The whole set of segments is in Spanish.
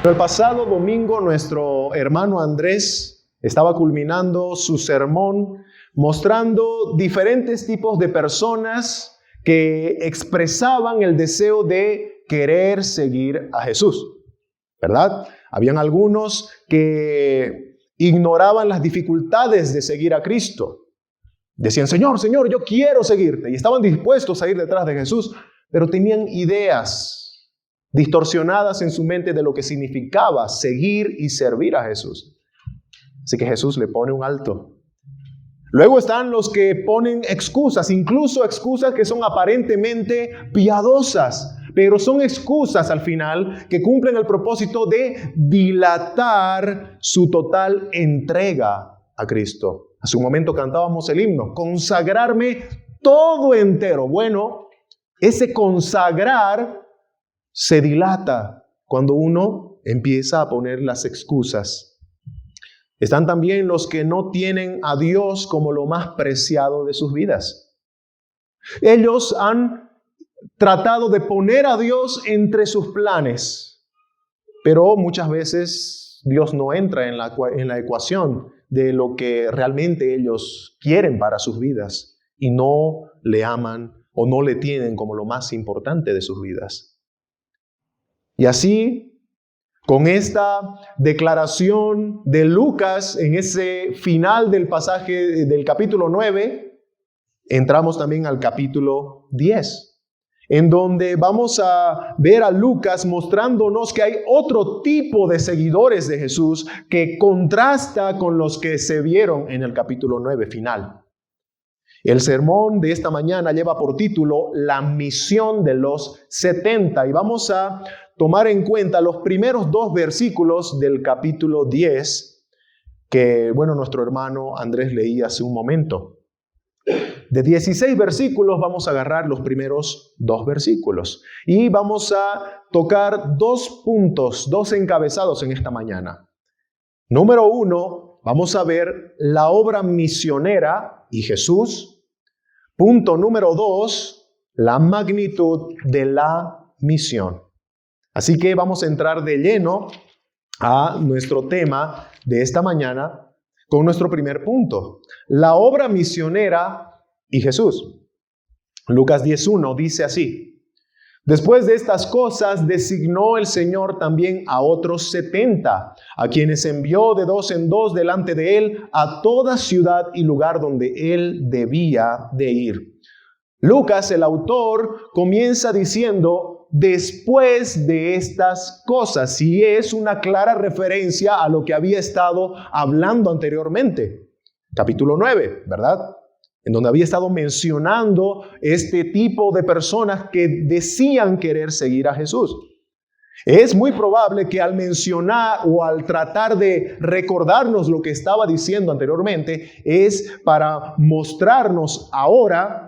El pasado domingo nuestro hermano Andrés estaba culminando su sermón mostrando diferentes tipos de personas que expresaban el deseo de querer seguir a Jesús, ¿verdad? Habían algunos que ignoraban las dificultades de seguir a Cristo. Decían, Señor, yo quiero seguirte. Y estaban dispuestos a ir detrás de Jesús, pero tenían ideas distorsionadas en su mente de lo que significaba seguir y servir a Jesús. Así que Jesús le pone un alto. Luego están los que ponen excusas, incluso excusas que son aparentemente piadosas, pero son excusas al final que cumplen el propósito de dilatar su total entrega a Cristo. Hace un momento cantábamos el himno, consagrarme todo entero. Bueno, ese consagrar se dilata cuando uno empieza a poner las excusas. Están también los que no tienen a Dios como lo más preciado de sus vidas. Ellos han tratado de poner a Dios entre sus planes, pero muchas veces Dios no entra en la ecuación de lo que realmente ellos quieren para sus vidas y no le aman o no le tienen como lo más importante de sus vidas. Y así, con esta declaración de Lucas en ese final del pasaje del capítulo 9, entramos también al capítulo 10, en donde vamos a ver a Lucas mostrándonos que hay otro tipo de seguidores de Jesús que contrasta con los que se vieron en el capítulo 9 final. El sermón de esta mañana lleva por título La misión de los 70 y vamos a tomar en cuenta los primeros 2 versículos del capítulo 10 que, nuestro hermano Andrés leía hace un momento. De 16 versículos vamos a agarrar los primeros 2 versículos y vamos a tocar 2 puntos, 2 encabezados en esta mañana. Número 1, vamos a ver la obra misionera y Jesús. Punto número 2, la magnitud de la misión. Así que vamos a entrar de lleno a nuestro tema de esta mañana con nuestro primer punto, la obra misionera y Jesús. Lucas 10:1 dice así: Después de estas cosas designó el Señor también a otros 70, a quienes envió de 2 en 2 delante de él a toda ciudad y lugar donde él debía de ir. Lucas, el autor, comienza diciendo después de estas cosas, y es una clara referencia a lo que había estado hablando anteriormente. Capítulo 9, ¿verdad? En donde había estado mencionando este tipo de personas que decían querer seguir a Jesús. Es muy probable que al mencionar o al tratar de recordarnos lo que estaba diciendo anteriormente, es para mostrarnos ahora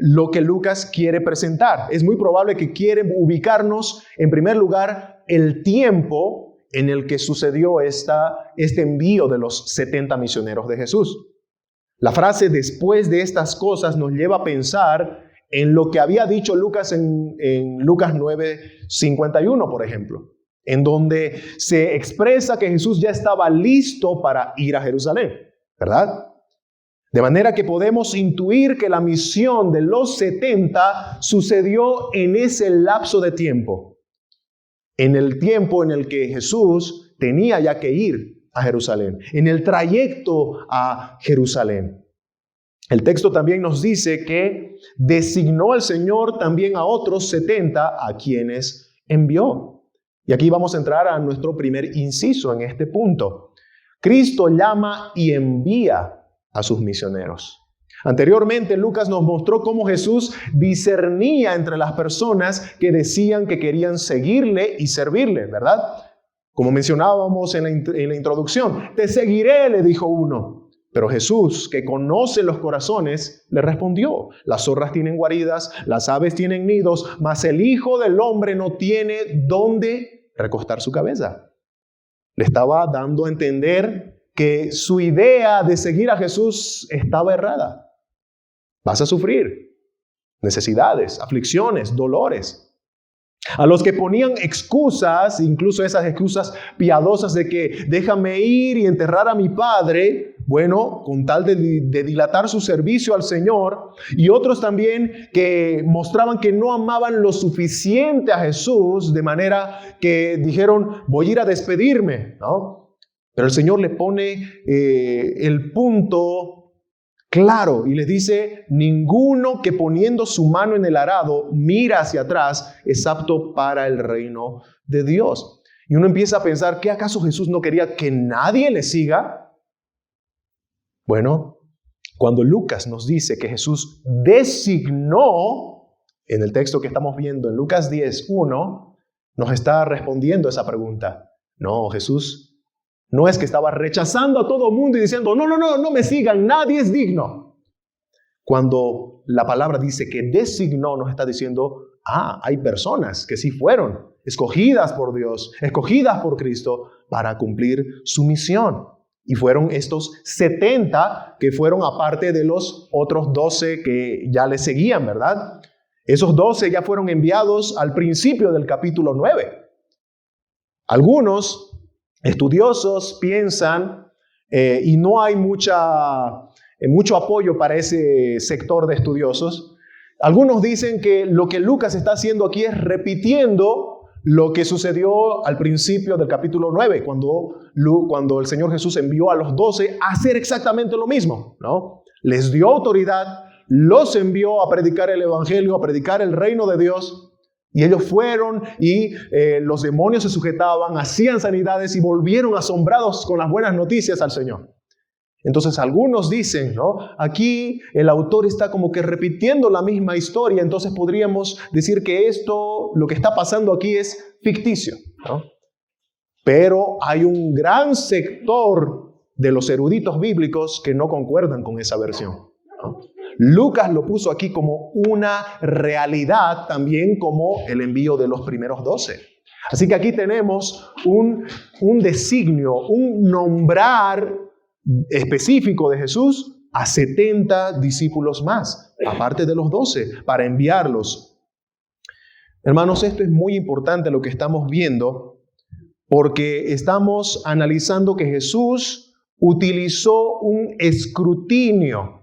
lo que Lucas quiere presentar. Es muy probable que quiere ubicarnos, en primer lugar, el tiempo en el que sucedió este envío de los 70 misioneros de Jesús. La frase después de estas cosas nos lleva a pensar en lo que había dicho Lucas en Lucas 9:51, por ejemplo, en donde se expresa que Jesús ya estaba listo para ir a Jerusalén, ¿verdad? De manera que podemos intuir que la misión de los 70 sucedió en ese lapso de tiempo, en el tiempo en el que Jesús tenía ya que ir a Jerusalén, en el trayecto a Jerusalén. El texto también nos dice que designó el Señor también a otros 70 a quienes envió. Y aquí vamos a entrar a nuestro primer inciso en este punto. Cristo llama y envía a sus misioneros. Anteriormente, Lucas nos mostró cómo Jesús discernía entre las personas que decían que querían seguirle y servirle, ¿verdad? Como mencionábamos en la introducción, te seguiré, le dijo uno. Pero Jesús, que conoce los corazones, le respondió, las zorras tienen guaridas, las aves tienen nidos, mas el Hijo del Hombre no tiene dónde recostar su cabeza. Le estaba dando a entender que su idea de seguir a Jesús estaba errada. Vas a sufrir necesidades, aflicciones, dolores. A los que ponían excusas, incluso esas excusas piadosas de que déjame ir y enterrar a mi padre, bueno, con tal de dilatar su servicio al Señor. Y otros también que mostraban que no amaban lo suficiente a Jesús, de manera que dijeron, voy a ir a despedirme, ¿no? Pero el Señor le pone el punto claro y les dice, ninguno que poniendo su mano en el arado mira hacia atrás es apto para el reino de Dios. Y uno empieza a pensar, ¿qué acaso Jesús no quería que nadie le siga? Bueno, cuando Lucas nos dice que Jesús designó, en el texto que estamos viendo en Lucas 10:1, nos está respondiendo esa pregunta. No, Jesús no es que estaba rechazando a todo mundo y diciendo, no me sigan, nadie es digno. Cuando la palabra dice que designó, nos está diciendo, hay personas que sí fueron escogidas por Dios, escogidas por Cristo para cumplir su misión. Y fueron estos 70 que fueron aparte de los otros 12 que ya le seguían, ¿verdad? Esos 12 ya fueron enviados al principio del capítulo 9. Algunos estudiosos piensan, y no hay mucho apoyo para ese sector de estudiosos, algunos dicen que lo que Lucas está haciendo aquí es repitiendo lo que sucedió al principio del capítulo 9, cuando el Señor Jesús envió a los 12 a hacer exactamente lo mismo, ¿no? Les dio autoridad, los envió a predicar el evangelio, a predicar el reino de Dios. Y ellos fueron y los demonios se sujetaban, hacían sanidades y volvieron asombrados con las buenas noticias al Señor. Entonces algunos dicen, ¿no? Aquí el autor está como que repitiendo la misma historia, entonces podríamos decir que lo que está pasando aquí es ficticio, ¿no? Pero hay un gran sector de los eruditos bíblicos que no concuerdan con esa versión, ¿no? Lucas lo puso aquí como una realidad, también como el envío de los primeros 12. Así que aquí tenemos un designio, un nombrar específico de Jesús a 70 discípulos más, aparte de los 12, para enviarlos. Hermanos, esto es muy importante lo que estamos viendo, porque estamos analizando que Jesús utilizó un escrutinio.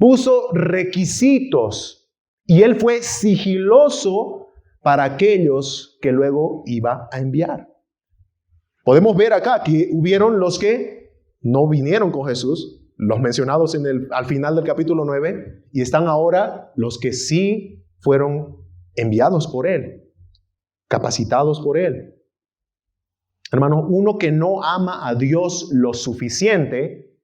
Puso requisitos y él fue sigiloso para aquellos que luego iba a enviar. Podemos ver acá que hubieron los que no vinieron con Jesús, los mencionados al final del capítulo 9, y están ahora los que sí fueron enviados por él, capacitados por él. Hermanos, uno que no ama a Dios lo suficiente,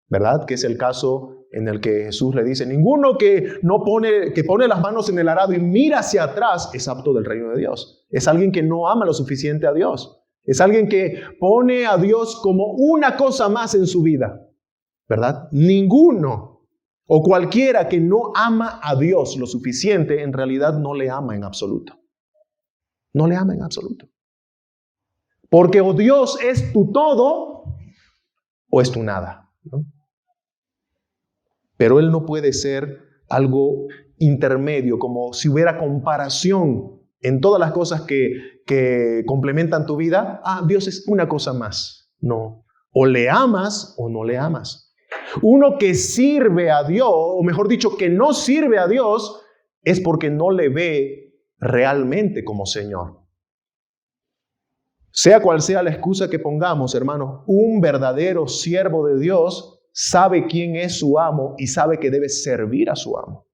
¿verdad? Que es el caso en el que Jesús le dice, ninguno que pone las manos en el arado y mira hacia atrás es apto del reino de Dios. Es alguien que no ama lo suficiente a Dios. Es alguien que pone a Dios como una cosa más en su vida, ¿verdad? Ninguno o cualquiera que no ama a Dios lo suficiente, en realidad no le ama en absoluto. No le ama en absoluto. Porque o Dios es tu todo o es tu nada, ¿no? Pero Él no puede ser algo intermedio, como si hubiera comparación en todas las cosas que complementan tu vida. Dios es una cosa más. No. O le amas o no le amas. Uno que sirve a Dios, o mejor dicho, que no sirve a Dios, es porque no le ve realmente como Señor. Sea cual sea la excusa que pongamos, hermanos, un verdadero siervo de Dios sabe quién es su amo y sabe que debe servir a su amo.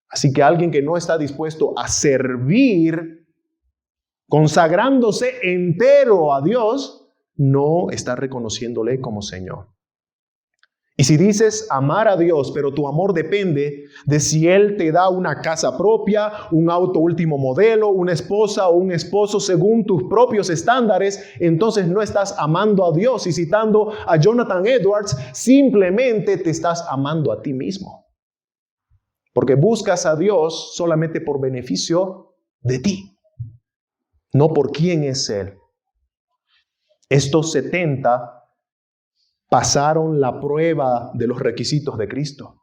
Así que alguien que no está dispuesto a servir, consagrándose entero a Dios, no está reconociéndole como Señor. Y si dices amar a Dios, pero tu amor depende de si Él te da una casa propia, un auto último modelo, una esposa o un esposo según tus propios estándares, entonces no estás amando a Dios. Y citando a Jonathan Edwards, simplemente te estás amando a ti mismo. Porque buscas a Dios solamente por beneficio de ti, no por quién es Él. Estos 70 pasaron la prueba de los requisitos de Cristo.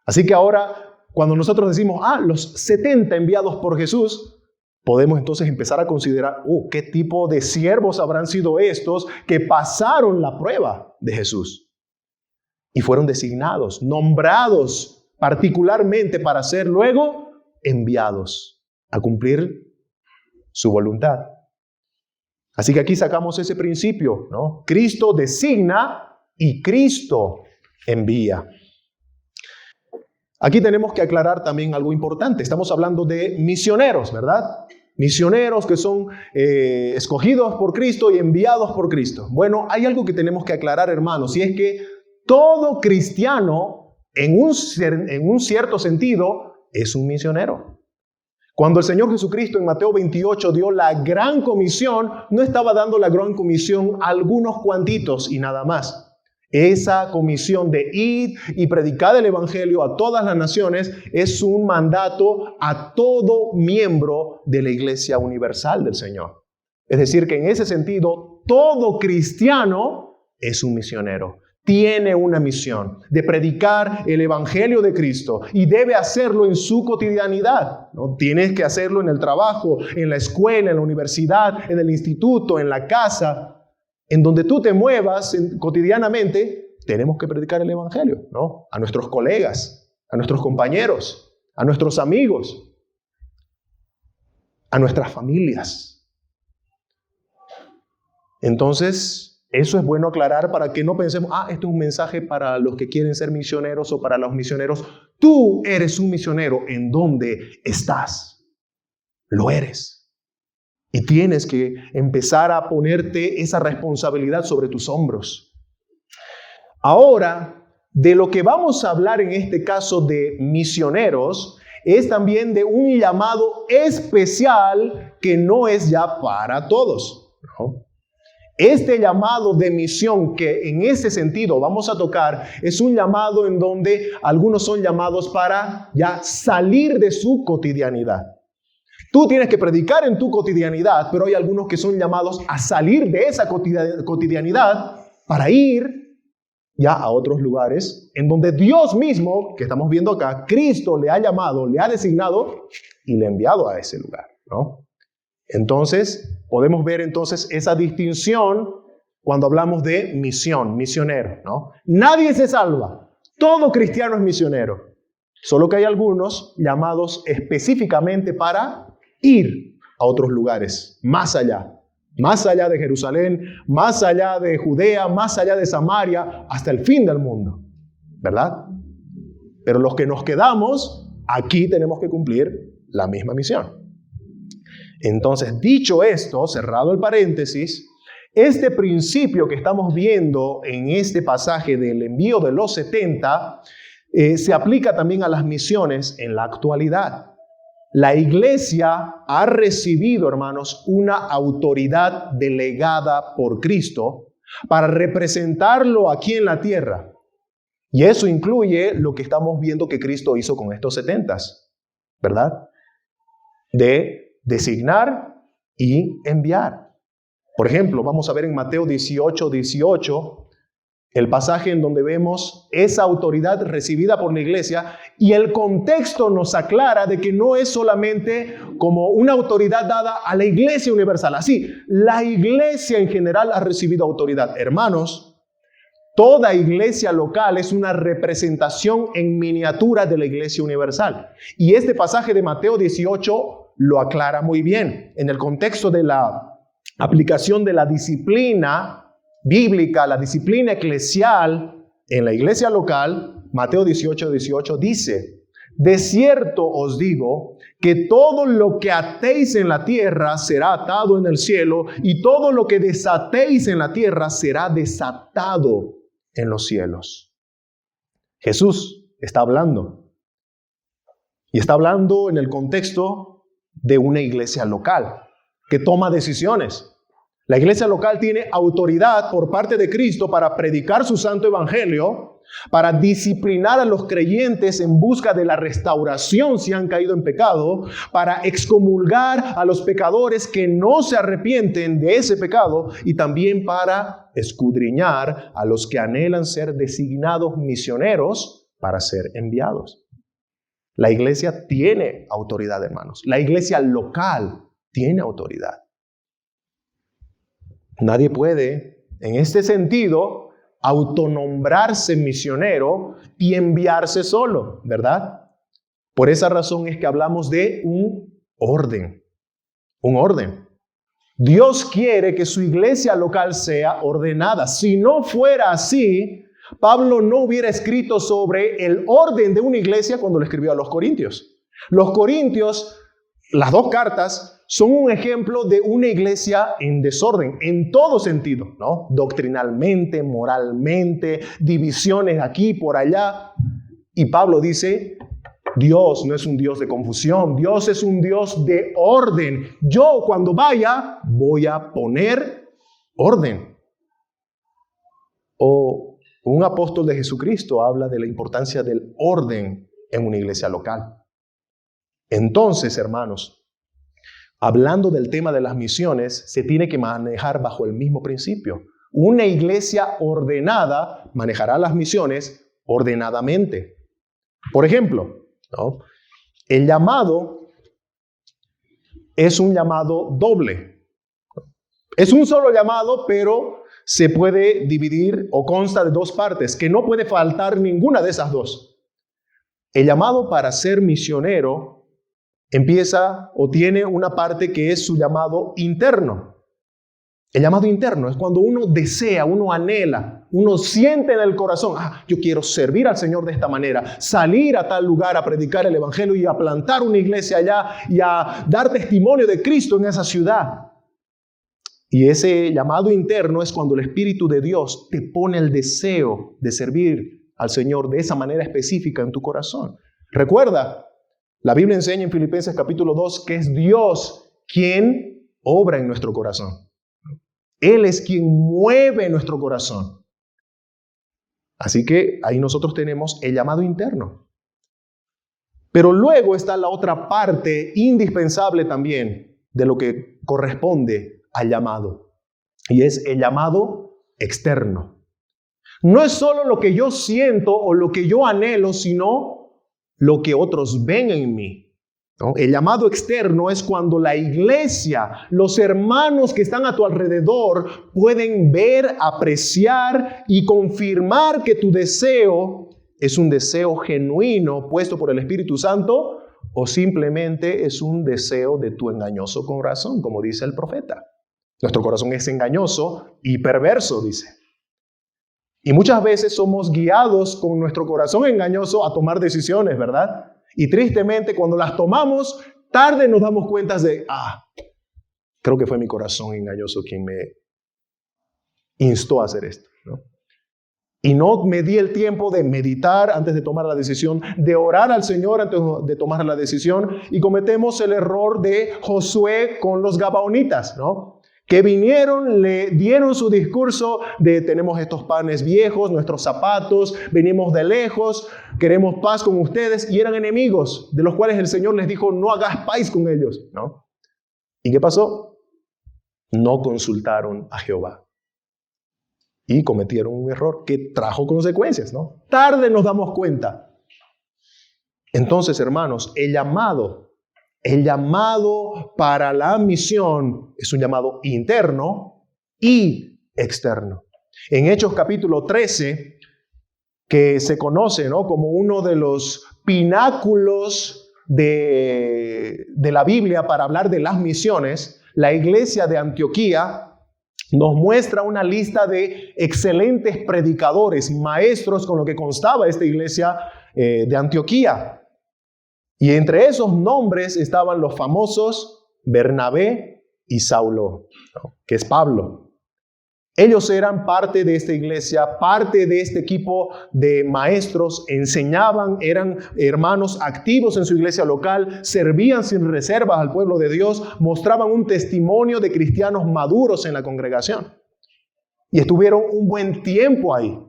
Así que ahora, cuando nosotros decimos, los 70 enviados por Jesús, podemos entonces empezar a considerar, ¿qué tipo de siervos habrán sido estos que pasaron la prueba de Jesús? Y fueron designados, nombrados particularmente para ser luego enviados a cumplir su voluntad. Así que aquí sacamos ese principio, ¿no? Cristo designa y Cristo envía. Aquí tenemos que aclarar también algo importante. Estamos hablando de misioneros, ¿verdad? Misioneros que son escogidos por Cristo y enviados por Cristo. Bueno, hay algo que tenemos que aclarar, hermanos, y es que todo cristiano, en un cierto sentido, es un misionero. Cuando el Señor Jesucristo en Mateo 28 dio la gran comisión, no estaba dando la gran comisión a algunos cuantitos y nada más. Esa comisión de ir y predicar el Evangelio a todas las naciones es un mandato a todo miembro de la Iglesia Universal del Señor. Es decir, que en ese sentido, todo cristiano es un misionero. Tiene una misión de predicar el Evangelio de Cristo y debe hacerlo en su cotidianidad, ¿no? Tienes que hacerlo en el trabajo, en la escuela, en la universidad, en el instituto, en la casa. En donde tú te muevas cotidianamente, tenemos que predicar el Evangelio, ¿no? A nuestros colegas, a nuestros compañeros, a nuestros amigos, a nuestras familias. Entonces, eso es bueno aclarar para que no pensemos, esto es un mensaje para los que quieren ser misioneros o para los misioneros. Tú eres un misionero en donde estás. Lo eres. Y tienes que empezar a ponerte esa responsabilidad sobre tus hombros. Ahora, de lo que vamos a hablar en este caso de misioneros, es también de un llamado especial que no es ya para todos, ¿no? Este llamado de misión que en ese sentido vamos a tocar es un llamado en donde algunos son llamados para ya salir de su cotidianidad. Tú tienes que predicar en tu cotidianidad, pero hay algunos que son llamados a salir de esa cotidianidad para ir ya a otros lugares en donde Dios mismo, que estamos viendo acá, Cristo le ha llamado, le ha designado y le ha enviado a ese lugar, ¿no? Entonces, podemos ver entonces esa distinción cuando hablamos de misión, misionero, ¿no? Nadie se salva, todo cristiano es misionero, solo que hay algunos llamados específicamente para ir a otros lugares, más allá de Jerusalén, más allá de Judea, más allá de Samaria, hasta el fin del mundo, ¿verdad? Pero los que nos quedamos, aquí tenemos que cumplir la misma misión. Entonces, dicho esto, cerrado el paréntesis, este principio que estamos viendo en este pasaje del envío de los 70 se aplica también a las misiones en la actualidad. La iglesia ha recibido, hermanos, una autoridad delegada por Cristo para representarlo aquí en la tierra. Y eso incluye lo que estamos viendo que Cristo hizo con estos 70, ¿verdad? De designar y enviar. Por ejemplo, vamos a ver en Mateo 18, el pasaje en donde vemos esa autoridad recibida por la iglesia y el contexto nos aclara de que no es solamente como una autoridad dada a la iglesia universal. Así, la iglesia en general ha recibido autoridad. Hermanos, toda iglesia local es una representación en miniatura de la iglesia universal. Y este pasaje de Mateo 18 lo aclara muy bien. En el contexto de la aplicación de la disciplina bíblica, la disciplina eclesial en la iglesia local, Mateo 18 dice: de cierto os digo que todo lo que atéis en la tierra será atado en el cielo, y todo lo que desatéis en la tierra será desatado en los cielos. Jesús está hablando, y está hablando en el contexto de una iglesia local que toma decisiones. La iglesia local tiene autoridad por parte de Cristo para predicar su santo evangelio, para disciplinar a los creyentes en busca de la restauración si han caído en pecado, para excomulgar a los pecadores que no se arrepienten de ese pecado y también para escudriñar a los que anhelan ser designados misioneros para ser enviados. La iglesia tiene autoridad, hermanos. La iglesia local tiene autoridad. Nadie puede, en este sentido, autonombrarse misionero y enviarse solo, ¿verdad? Por esa razón es que hablamos de un orden. Un orden. Dios quiere que su iglesia local sea ordenada. Si no fuera así, Pablo no hubiera escrito sobre el orden de una iglesia cuando le escribió a los Corintios. Los Corintios, las dos cartas, son un ejemplo de una iglesia en desorden, en todo sentido, ¿no? Doctrinalmente, moralmente, divisiones aquí, por allá. Y Pablo dice, Dios no es un Dios de confusión, Dios es un Dios de orden. Yo cuando vaya, voy a poner orden. O un apóstol de Jesucristo habla de la importancia del orden en una iglesia local. Entonces, hermanos, hablando del tema de las misiones, se tiene que manejar bajo el mismo principio. Una iglesia ordenada manejará las misiones ordenadamente. Por ejemplo, ¿no? El llamado es un llamado doble. Es un solo llamado, pero se puede dividir o consta de dos partes, que no puede faltar ninguna de esas dos. El llamado para ser misionero empieza o tiene una parte que es su llamado interno. El llamado interno es cuando uno desea, uno anhela, uno siente en el corazón, yo quiero servir al Señor de esta manera, salir a tal lugar a predicar el evangelio y a plantar una iglesia allá y a dar testimonio de Cristo en esa ciudad. Y ese llamado interno es cuando el Espíritu de Dios te pone el deseo de servir al Señor de esa manera específica en tu corazón. Recuerda, la Biblia enseña en Filipenses capítulo 2 que es Dios quien obra en nuestro corazón. Él es quien mueve nuestro corazón. Así que ahí nosotros tenemos el llamado interno. Pero luego está la otra parte indispensable también de lo que corresponde al llamado. Y es el llamado externo. No es solo lo que yo siento o lo que yo anhelo, sino lo que otros ven en mí, ¿no? El llamado externo es cuando la iglesia, los hermanos que están a tu alrededor pueden ver, apreciar y confirmar que tu deseo es un deseo genuino puesto por el Espíritu Santo o simplemente es un deseo de tu engañoso corazón, como dice el profeta. Nuestro corazón es engañoso y perverso, dice. Y muchas veces somos guiados con nuestro corazón engañoso a tomar decisiones, ¿verdad? Y tristemente cuando las tomamos, tarde nos damos cuenta de, creo que fue mi corazón engañoso quien me instó a hacer esto, ¿no? Y no me di el tiempo de meditar antes de tomar la decisión, de orar al Señor antes de tomar la decisión. Y cometemos el error de Josué con los gabaonitas, ¿no? Que vinieron, le dieron su discurso de tenemos estos panes viejos, nuestros zapatos, venimos de lejos, queremos paz con ustedes, y eran enemigos, de los cuales el Señor les dijo, no hagas paz con ellos, ¿no? ¿Y qué pasó? No consultaron a Jehová. Y cometieron un error que trajo consecuencias, ¿no? Tarde nos damos cuenta. Entonces, hermanos, el llamado para la misión es un llamado interno y externo. En Hechos capítulo 13, que se conoce, ¿no?, como uno de los pináculos de la Biblia para hablar de las misiones, la iglesia de Antioquía nos muestra una lista de excelentes predicadores, maestros con lo que constaba esta iglesia de Antioquía. Y entre esos nombres estaban los famosos Bernabé y Saulo, ¿no?, que es Pablo. Ellos eran parte de esta iglesia, parte de este equipo de maestros, enseñaban, eran hermanos activos en su iglesia local, servían sin reservas al pueblo de Dios, mostraban un testimonio de cristianos maduros en la congregación. Y estuvieron un buen tiempo ahí.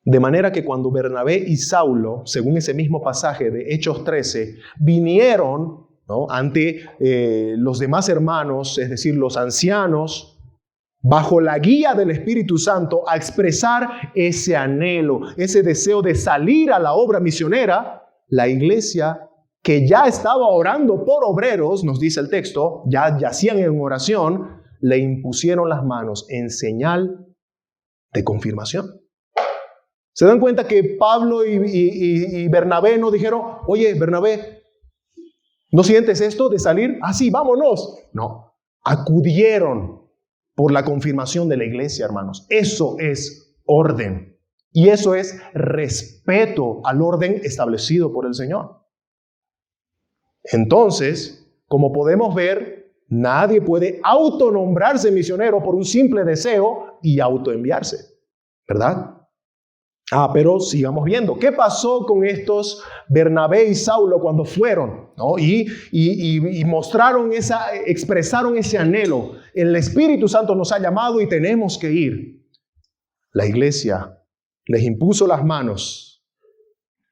De manera que cuando Bernabé y Saulo, según ese mismo pasaje de Hechos 13, vinieron, ¿no?, ante los demás hermanos, es decir, los ancianos, bajo la guía del Espíritu Santo, a expresar ese anhelo, ese deseo de salir a la obra misionera, la iglesia que ya estaba orando por obreros, nos dice el texto, ya yacían en oración, le impusieron las manos en señal de confirmación. ¿Se dan cuenta que Pablo y Bernabé no dijeron, oye, Bernabé, ¿no sientes esto de salir? Ah, sí, vámonos. No, acudieron por la confirmación de la iglesia, hermanos. Eso es orden. Y eso es respeto al orden establecido por el Señor. Entonces, como podemos ver, nadie puede autonombrarse misionero por un simple deseo y autoenviarse, ¿verdad? Pero sigamos viendo. ¿Qué pasó con estos Bernabé y Saulo cuando fueron, ¿no? y expresaron ese anhelo? El Espíritu Santo nos ha llamado y tenemos que ir. La iglesia les impuso las manos.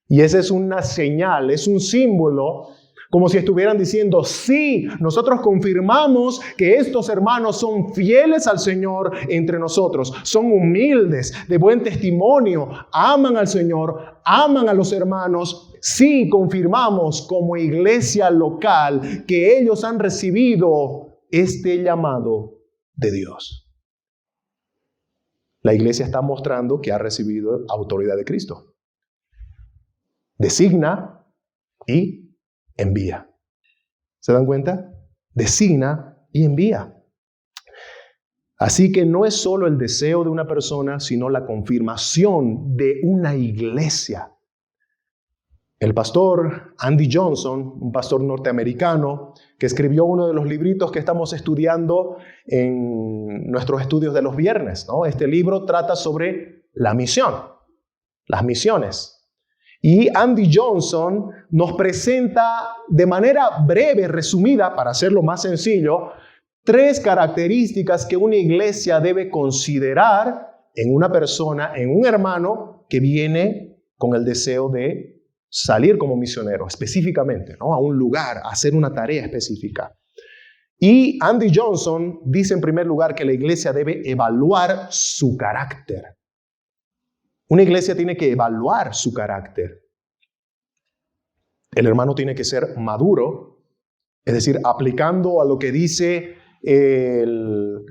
Y esa es una señal, es un símbolo, como si estuvieran diciendo, sí, nosotros confirmamos que estos hermanos son fieles al Señor entre nosotros, son humildes, de buen testimonio, aman al Señor, aman a los hermanos. Sí, confirmamos como iglesia local que ellos han recibido este llamado de Dios. La iglesia está mostrando que ha recibido autoridad de Cristo. Designa y envía. ¿Se dan cuenta? Designa y envía. Así que no es solo el deseo de una persona, sino la confirmación de una iglesia. El pastor Andy Johnson, un pastor norteamericano, que escribió uno de los libritos que estamos estudiando en nuestros estudios de los viernes, ¿no? Este libro trata sobre la misión, las misiones. Y Andy Johnson nos presenta de manera breve, resumida, para hacerlo más sencillo, 3 características que una iglesia debe considerar en una persona, en un hermano que viene con el deseo de salir como misionero, específicamente, ¿no? A un lugar, a hacer una tarea específica. Y Andy Johnson dice en primer lugar que la iglesia debe evaluar su carácter. Una iglesia tiene que evaluar su carácter. El hermano tiene que ser maduro, es decir, aplicando a lo que dice el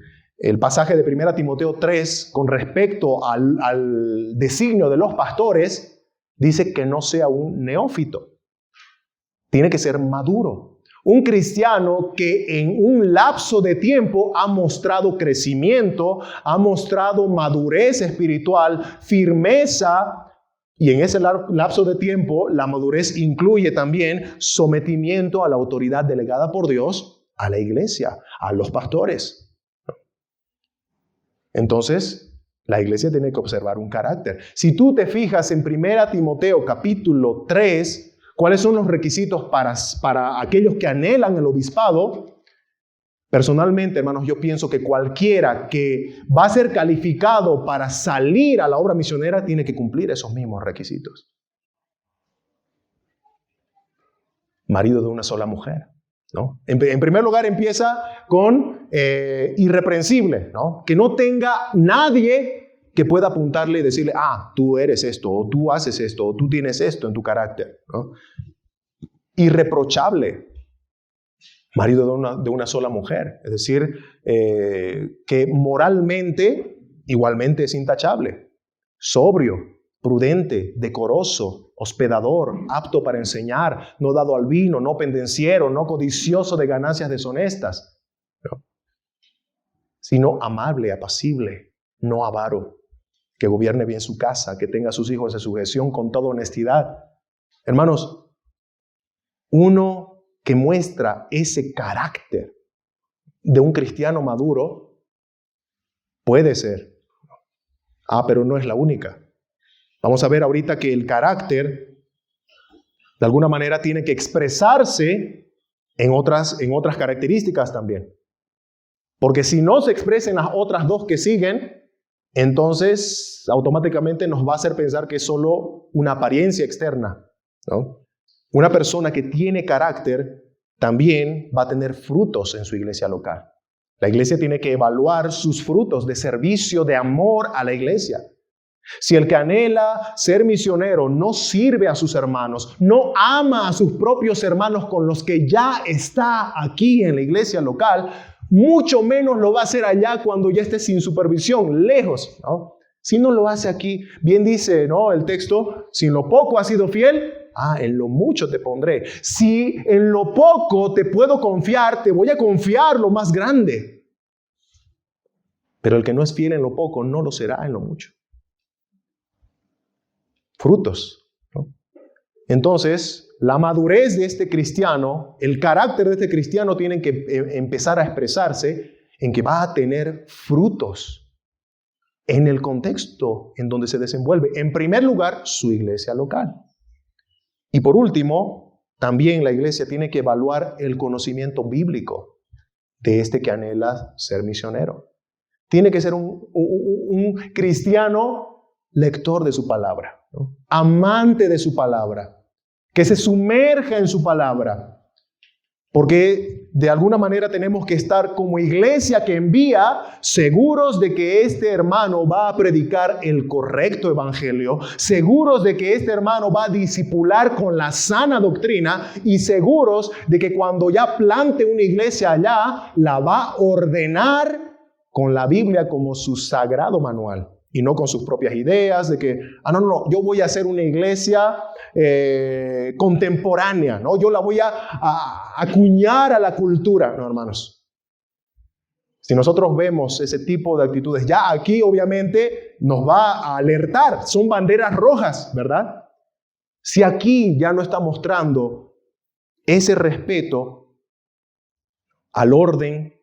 pasaje de 1 Timoteo 3 con respecto al designio de los pastores, dice que no sea un neófito. Tiene que ser maduro. Un cristiano que en un lapso de tiempo ha mostrado crecimiento, ha mostrado madurez espiritual, firmeza, y en ese lapso de tiempo la madurez incluye también sometimiento a la autoridad delegada por Dios, a la iglesia, a los pastores. Entonces, la iglesia tiene que observar un carácter. Si tú te fijas en 1 Timoteo capítulo 3, ¿cuáles son los requisitos para aquellos que anhelan el obispado? Personalmente, hermanos, yo pienso que cualquiera que va a ser calificado para salir a la obra misionera tiene que cumplir esos mismos requisitos. Marido de una sola mujer, ¿no? En primer lugar empieza con irreprensible, ¿no? Que no tenga nadie que pueda apuntarle y decirle, tú eres esto, o tú haces esto, o tú tienes esto en tu carácter, ¿no? Irreprochable, marido de una sola mujer, es decir, que moralmente igualmente es intachable, sobrio, prudente, decoroso, hospedador, apto para enseñar, no dado al vino, no pendenciero, no codicioso de ganancias deshonestas, ¿no? Sino amable, apacible, no avaro, que gobierne bien su casa, que tenga a sus hijos en sujeción con toda honestidad. Hermanos, uno que muestra ese carácter de un cristiano maduro puede ser, pero no es la única. Vamos a ver ahorita que el carácter de alguna manera tiene que expresarse en otras características también. Porque si no se expresan las otras 2 que siguen, entonces automáticamente nos va a hacer pensar que es solo una apariencia externa, ¿no? Una persona que tiene carácter también va a tener frutos en su iglesia local. La iglesia tiene que evaluar sus frutos de servicio, de amor a la iglesia. Si el que anhela ser misionero no sirve a sus hermanos, no ama a sus propios hermanos con los que ya está aquí en la iglesia local, mucho menos lo va a hacer allá cuando ya esté sin supervisión, lejos, ¿no? Si no lo hace aquí, bien dice, ¿no?, el texto, si en lo poco has sido fiel, en lo mucho te pondré. Si en lo poco te puedo confiar, te voy a confiar lo más grande. Pero el que no es fiel en lo poco, no lo será en lo mucho. Frutos, ¿no? Entonces, la madurez de este cristiano, el carácter de este cristiano tiene que empezar a expresarse en que va a tener frutos en el contexto en donde se desenvuelve. En primer lugar, su iglesia local. Y por último, también la iglesia tiene que evaluar el conocimiento bíblico de este que anhela ser misionero. Tiene que ser un cristiano lector de su palabra, ¿no? Amante de su palabra, que se sumerja en su palabra. Porque de alguna manera tenemos que estar como iglesia que envía, seguros de que este hermano va a predicar el correcto evangelio, seguros de que este hermano va a discipular con la sana doctrina y seguros de que cuando ya plante una iglesia allá, la va a ordenar con la Biblia como su sagrado manual. Y no con sus propias ideas de que, no, yo voy a hacer una iglesia contemporánea, ¿no? Yo la voy a acuñar a la cultura. No, hermanos. Si nosotros vemos ese tipo de actitudes, ya aquí obviamente nos va a alertar. Son banderas rojas, ¿verdad? Si aquí ya no está mostrando ese respeto al orden,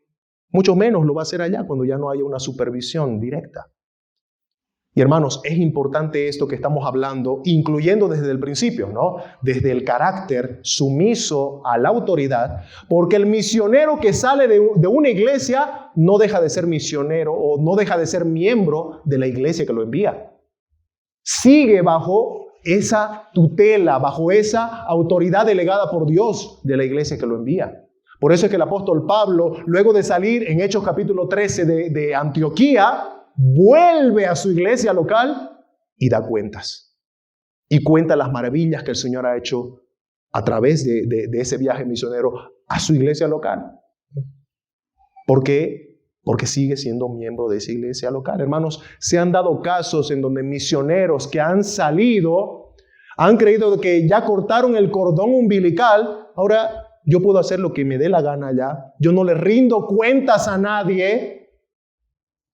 mucho menos lo va a hacer allá cuando ya no haya una supervisión directa. Y hermanos, es importante esto que estamos hablando, incluyendo desde el principio, ¿no? Desde el carácter sumiso a la autoridad, porque el misionero que sale de una iglesia no deja de ser misionero o no deja de ser miembro de la iglesia que lo envía. Sigue bajo esa tutela, bajo esa autoridad delegada por Dios de la iglesia que lo envía. Por eso es que el apóstol Pablo, luego de salir en Hechos capítulo 13 de Antioquía, vuelve a su iglesia local y da cuentas. Y cuenta las maravillas que el Señor ha hecho a través de ese viaje misionero a su iglesia local. ¿Por qué? Porque sigue siendo miembro de esa iglesia local. Hermanos, se han dado casos en donde misioneros que han salido han creído que ya cortaron el cordón umbilical. Ahora yo puedo hacer lo que me dé la gana ya. Yo no le rindo cuentas a nadie.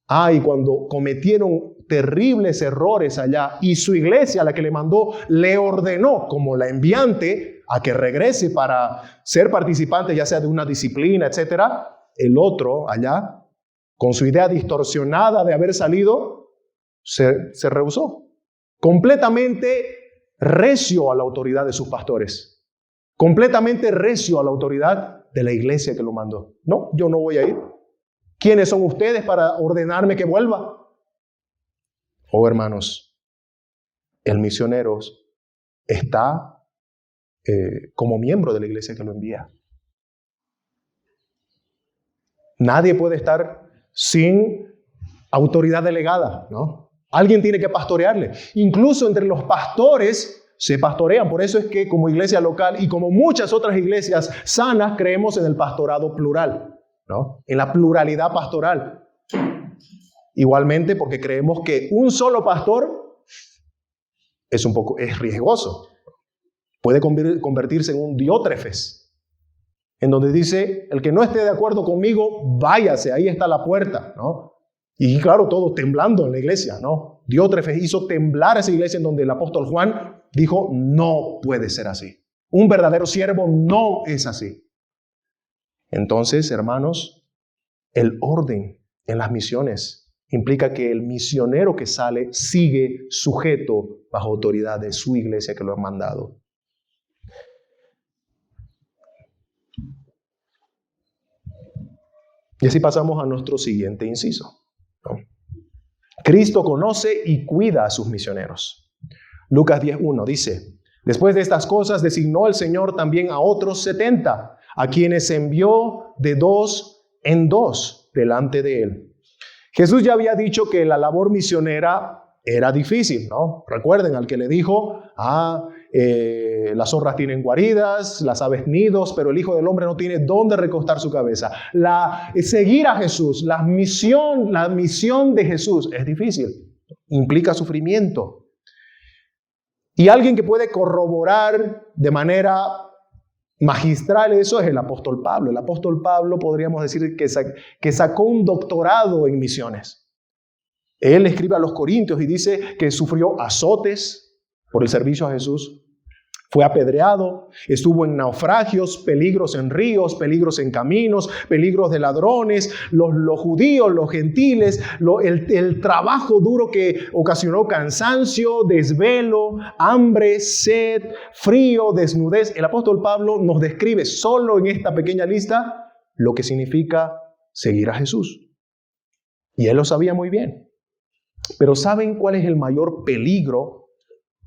Y cuando cometieron terribles errores allá y su iglesia, la que le mandó, le ordenó como la enviante a que regrese para ser participante ya sea de una disciplina, etc. El otro allá, con su idea distorsionada de haber salido, se rehusó. Completamente recio a la autoridad de sus pastores. Completamente recio a la autoridad de la iglesia que lo mandó. No, yo no voy a ir. ¿Quiénes son ustedes para ordenarme que vuelva? Oh, hermanos, el misionero está como miembro de la iglesia que lo envía. Nadie puede estar sin autoridad delegada, ¿no? Alguien tiene que pastorearle. Incluso entre los pastores se pastorean. Por eso es que como iglesia local y como muchas otras iglesias sanas creemos en el pastorado plural, ¿no? En la pluralidad pastoral. Igualmente porque creemos que un solo pastor es riesgoso. Puede convertirse en un Diótrefes, en donde dice, el que no esté de acuerdo conmigo, váyase, ahí está la puerta, ¿no? Y claro, todos temblando en la iglesia, ¿no? Diótrefes hizo temblar esa iglesia en donde el apóstol Juan dijo, no puede ser así. Un verdadero siervo no es así. Entonces, hermanos, el orden en las misiones implica que el misionero que sale sigue sujeto bajo autoridad de su iglesia que lo ha mandado. Y así pasamos a nuestro siguiente inciso, ¿no? Cristo conoce y cuida a sus misioneros. Lucas 10:1 dice, después de estas cosas designó el Señor también a otros 70, a quienes envió de 2 en 2 delante de él. Jesús ya había dicho que la labor misionera era difícil, ¿no? Recuerden al que le dijo, las zorras tienen guaridas, las aves nidos, pero el Hijo del Hombre no tiene dónde recostar su cabeza. Seguir a Jesús, la misión de Jesús es difícil, implica sufrimiento. Y alguien que puede corroborar de manera magistral eso es el apóstol Pablo. El apóstol Pablo podríamos decir que sacó un doctorado en misiones. Él escribe a los Corintios y dice que sufrió azotes por el servicio a Jesús. Fue apedreado, estuvo en naufragios, peligros en ríos, peligros en caminos, peligros de ladrones, los judíos, los gentiles, el trabajo duro que ocasionó cansancio, desvelo, hambre, sed, frío, desnudez. El apóstol Pablo nos describe solo en esta pequeña lista lo que significa seguir a Jesús. Y él lo sabía muy bien. Pero ¿saben cuál es el mayor peligro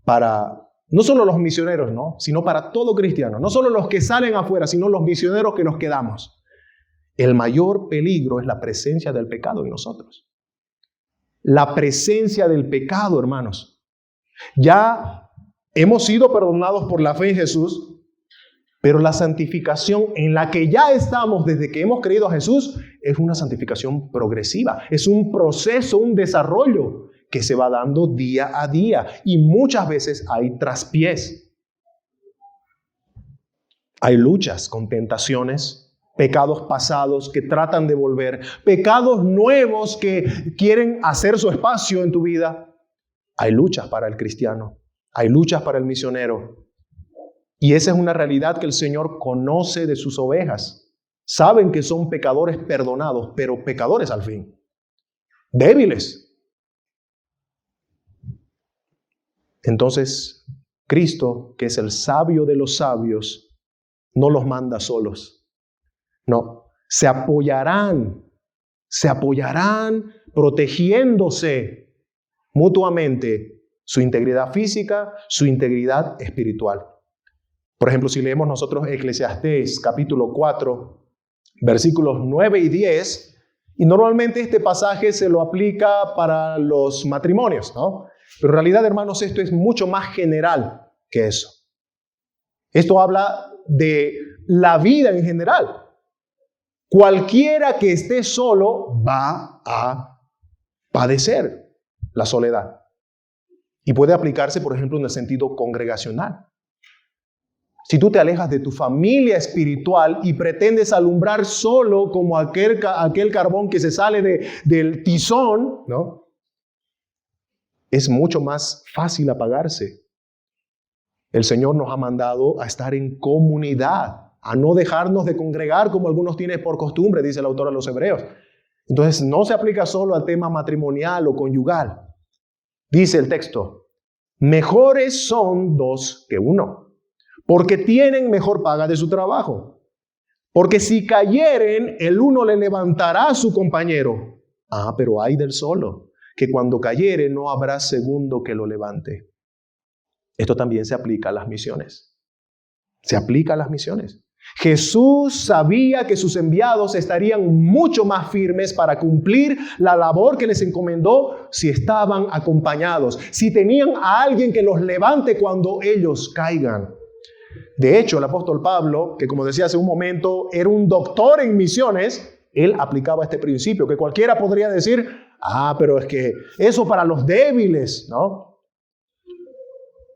para no solo los misioneros, ¿no?, sino para todo cristiano? No solo los que salen afuera, sino los misioneros que nos quedamos. El mayor peligro es la presencia del pecado en nosotros. La presencia del pecado, hermanos. Ya hemos sido perdonados por la fe en Jesús, pero la santificación en la que ya estamos desde que hemos creído a Jesús es una santificación progresiva. Es un proceso, un desarrollo que se va dando día a día. Y muchas veces hay traspiés. Hay luchas con tentaciones, pecados pasados que tratan de volver, pecados nuevos que quieren hacer su espacio en tu vida. Hay luchas para el cristiano, hay luchas para el misionero. Y esa es una realidad que el Señor conoce de sus ovejas. Saben que son pecadores perdonados, pero pecadores al fin. Débiles. Entonces, Cristo, que es el sabio de los sabios, no los manda solos. No, se apoyarán protegiéndose mutuamente su integridad física, su integridad espiritual. Por ejemplo, si leemos nosotros Eclesiastés capítulo 4, versículos 9 y 10, y normalmente este pasaje se lo aplica para los matrimonios, ¿no? Pero en realidad, hermanos, esto es mucho más general que eso. Esto habla de la vida en general. Cualquiera que esté solo va a padecer la soledad. Y puede aplicarse, por ejemplo, en el sentido congregacional. Si tú te alejas de tu familia espiritual y pretendes alumbrar solo como aquel carbón que se sale del tizón, ¿no?, es mucho más fácil apagarse. El Señor nos ha mandado a estar en comunidad, a no dejarnos de congregar como algunos tienen por costumbre, dice el autor a los Hebreos. Entonces no se aplica solo al tema matrimonial o conyugal. Dice el texto, mejores son dos que uno, porque tienen mejor paga de su trabajo. Porque si cayeren, el uno le levantará a su compañero. Pero hay del solo, que cuando cayere no habrá segundo que lo levante. Esto también se aplica a las misiones. Se aplica a las misiones. Jesús sabía que sus enviados estarían mucho más firmes para cumplir la labor que les encomendó si estaban acompañados, si tenían a alguien que los levante cuando ellos caigan. De hecho, el apóstol Pablo, que como decía hace un momento, era un doctor en misiones, él aplicaba este principio, que cualquiera podría decir, pero es que eso para los débiles, ¿no?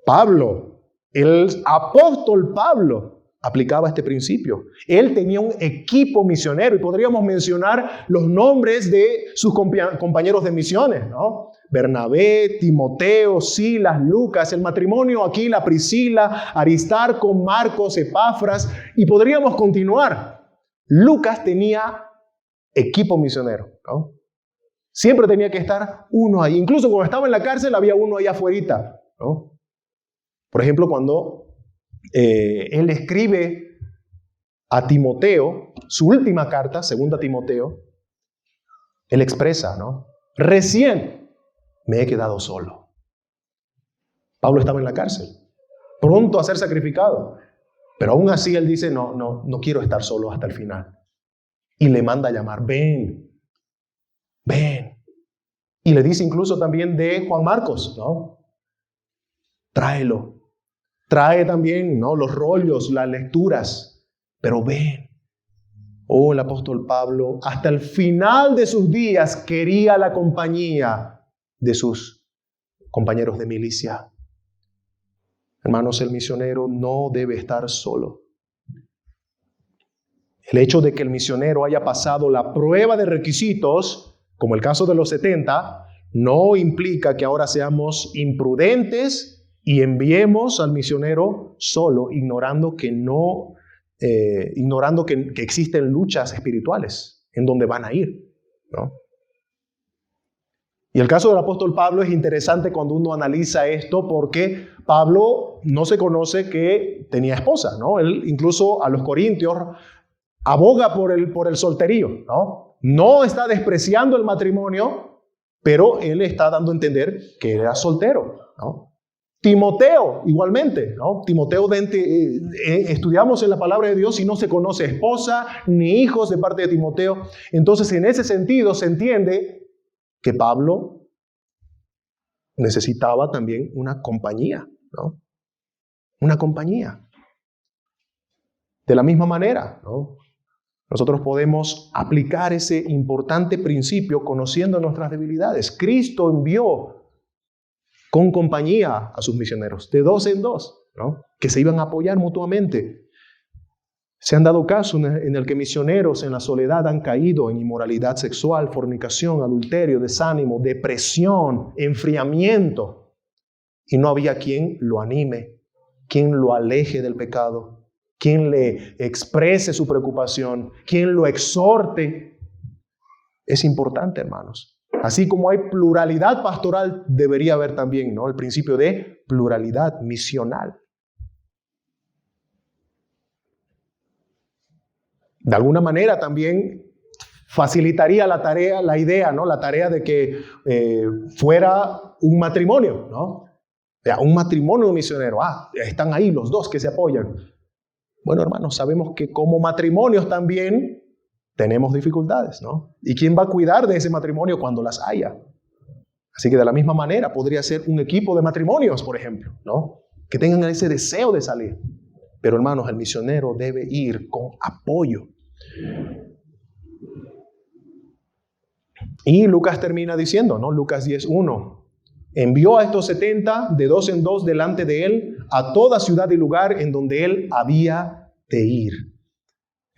Pablo, el apóstol Pablo, aplicaba este principio. Él tenía un equipo misionero y podríamos mencionar los nombres de sus compañeros de misiones, ¿no? Bernabé, Timoteo, Silas, Lucas, el matrimonio Aquila, Priscila, Aristarco, Marcos, Epafras, y podríamos continuar. Lucas tenía equipo misionero, ¿no? Siempre tenía que estar uno ahí. Incluso cuando estaba en la cárcel había uno ahí afuerita, ¿no? Por ejemplo, cuando él escribe a Timoteo, su última carta, 2 Timoteo, él expresa, ¿no? Recién me he quedado solo. Pablo estaba en la cárcel, pronto a ser sacrificado, pero aún así él dice, no quiero estar solo hasta el final. Y le manda a llamar, ven. Y le dice incluso también de Juan Marcos, ¿no? Tráelo. Trae también, ¿no?, los rollos, las lecturas. Pero ven. Oh, el apóstol Pablo, hasta el final de sus días quería la compañía de sus compañeros de milicia. Hermanos, el misionero no debe estar solo. El hecho de que el misionero haya pasado la prueba de requisitos, como el caso de los 70, no implica que ahora seamos imprudentes y enviemos al misionero solo, ignorando que existen luchas espirituales en donde van a ir, ¿no? Y el caso del apóstol Pablo es interesante cuando uno analiza esto, porque Pablo no se conoce que tenía esposa, ¿no? Él incluso a los corintios aboga por el solterío, ¿no? No está despreciando el matrimonio, pero él está dando a entender que era soltero, ¿no? Timoteo, igualmente, ¿no? Timoteo, estudiamos en la palabra de Dios y no se conoce esposa ni hijos de parte de Timoteo. Entonces, en ese sentido, se entiende que Pablo necesitaba también una compañía, ¿no? Una compañía. De la misma manera, ¿no?, nosotros podemos aplicar ese importante principio conociendo nuestras debilidades. Cristo envió con compañía a sus misioneros, de dos en dos, ¿no?, que se iban a apoyar mutuamente. Se han dado casos en el que misioneros en la soledad han caído en inmoralidad sexual, fornicación, adulterio, desánimo, depresión, enfriamiento. Y no había quien lo anime, quien lo aleje del pecado, quien le exprese su preocupación, quien lo exhorte. Es importante, hermanos. Así como hay pluralidad pastoral, debería haber también, ¿no?, el principio de pluralidad misional. De alguna manera también facilitaría la tarea, la idea, ¿no?, la tarea de que fuera un matrimonio, ¿no? Un matrimonio misionero. Están ahí los dos que se apoyan. Bueno, hermanos, sabemos que como matrimonios también tenemos dificultades, ¿no? ¿Y quién va a cuidar de ese matrimonio cuando las haya? Así que de la misma manera podría ser un equipo de matrimonios, por ejemplo, ¿no?, que tengan ese deseo de salir. Pero, hermanos, el misionero debe ir con apoyo. Y Lucas termina diciendo, ¿no?, Lucas 10:1, envió a estos 70 de dos en dos delante de él a toda ciudad y lugar en donde él había de ir.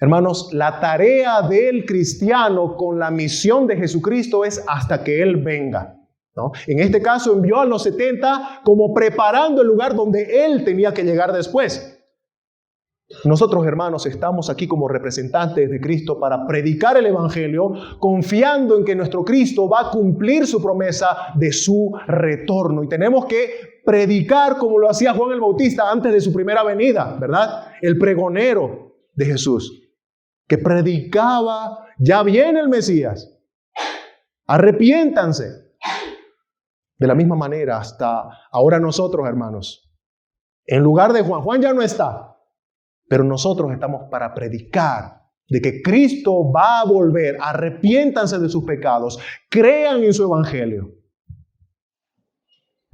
Hermanos, la tarea del cristiano con la misión de Jesucristo es hasta que él venga, ¿no? En este caso envió a los 70 como preparando el lugar donde él tenía que llegar después. Nosotros, hermanos, estamos aquí como representantes de Cristo para predicar el Evangelio, confiando en que nuestro Cristo va a cumplir su promesa de su retorno. Y tenemos que predicar como lo hacía Juan el Bautista antes de su primera venida, ¿verdad? El pregonero de Jesús, que predicaba: ya viene el Mesías, arrepiéntanse. De la misma manera, hasta ahora nosotros, hermanos, en lugar de Juan ya no está. Pero nosotros estamos para predicar de que Cristo va a volver. Arrepiéntanse de sus pecados. Crean en su evangelio.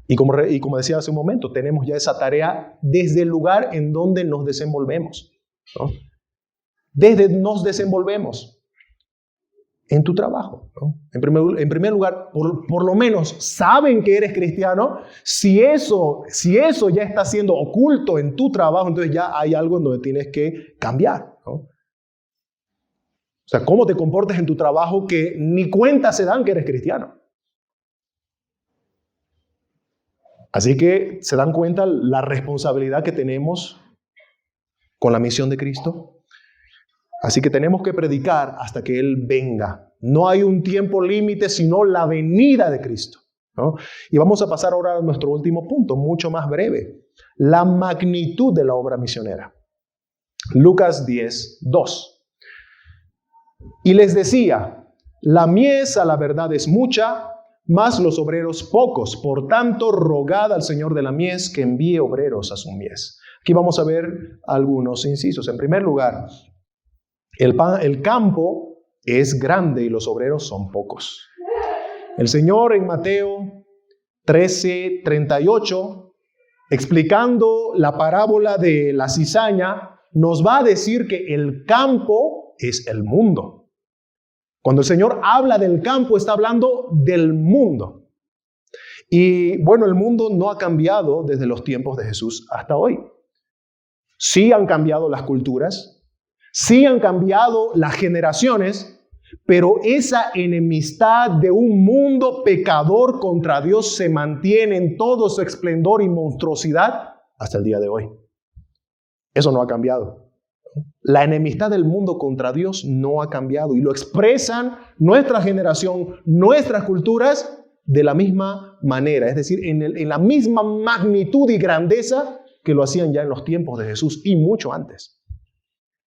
Y como decía hace un momento, tenemos ya esa tarea desde el lugar en donde nos desenvolvemos, ¿no? Nos desenvolvemos en tu trabajo, ¿no? En primer lugar, por lo menos saben que eres cristiano. Si eso ya está siendo oculto en tu trabajo, entonces ya hay algo en donde tienes que cambiar, ¿no? O sea, cómo te comportas en tu trabajo que ni cuenta se dan que eres cristiano. Así que se dan cuenta la responsabilidad que tenemos con la misión de Cristo. Así que tenemos que predicar hasta que Él venga. No hay un tiempo límite, sino la venida de Cristo, ¿no? Y vamos a pasar ahora a nuestro último punto, mucho más breve. La magnitud de la obra misionera. Lucas 10:2. Y les decía: la mies a la verdad es mucha, mas los obreros pocos. Por tanto, rogad al Señor de la mies que envíe obreros a su mies. Aquí vamos a ver algunos incisos. En primer lugar, el campo es grande y los obreros son pocos. El Señor en Mateo 13:38, explicando la parábola de la cizaña, nos va a decir que el campo es el mundo. Cuando el Señor habla del campo, está hablando del mundo. Y bueno, el mundo no ha cambiado desde los tiempos de Jesús hasta hoy. Sí han cambiado las culturas, sí han cambiado las generaciones, pero esa enemistad de un mundo pecador contra Dios se mantiene en todo su esplendor y monstruosidad hasta el día de hoy. Eso no ha cambiado. La enemistad del mundo contra Dios no ha cambiado y lo expresan nuestra generación, nuestras culturas de la misma manera, es decir, en la misma magnitud y grandeza que lo hacían ya en los tiempos de Jesús y mucho antes.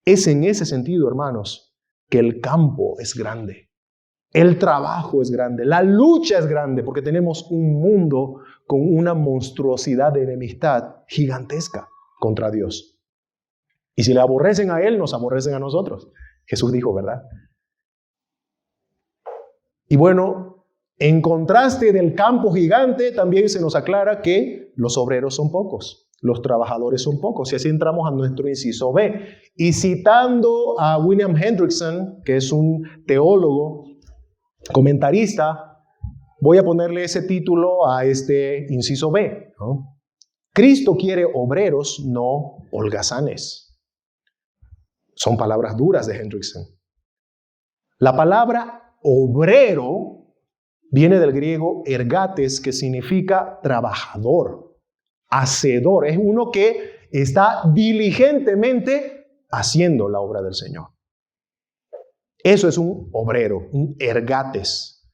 Es en ese sentido, hermanos, que el campo es grande, el trabajo es grande, la lucha es grande, porque tenemos un mundo con una monstruosidad de enemistad gigantesca contra Dios. Y si le aborrecen a Él, nos aborrecen a nosotros. Jesús dijo, ¿verdad? Y bueno, en contraste del campo gigante, también se nos aclara que los obreros son pocos, los trabajadores son pocos. Y así entramos a nuestro inciso B. Y citando a William Hendrickson, que es un teólogo, comentarista, voy a ponerle ese título a este inciso B, ¿no? Cristo quiere obreros, no holgazanes. Son palabras duras de Hendrickson. La palabra obrero viene del griego ergates, que significa trabajador, hacedor. Es uno que está diligentemente haciendo la obra del Señor. Eso es un obrero, un ergates.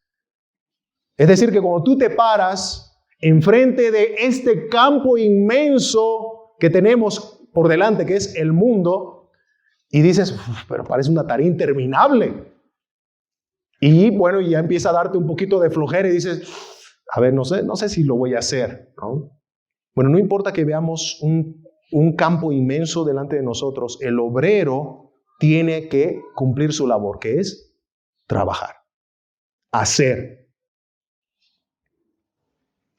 Es decir, que cuando tú te paras enfrente de este campo inmenso que tenemos por delante, que es el mundo, y dices, pero parece una tarea interminable. Y bueno, ya empieza a darte un poquito de flojera y dices, a ver, no sé si lo voy a hacer, ¿no? Bueno, no importa que veamos un campo inmenso delante de nosotros, el obrero tiene que cumplir su labor, que es trabajar, hacer.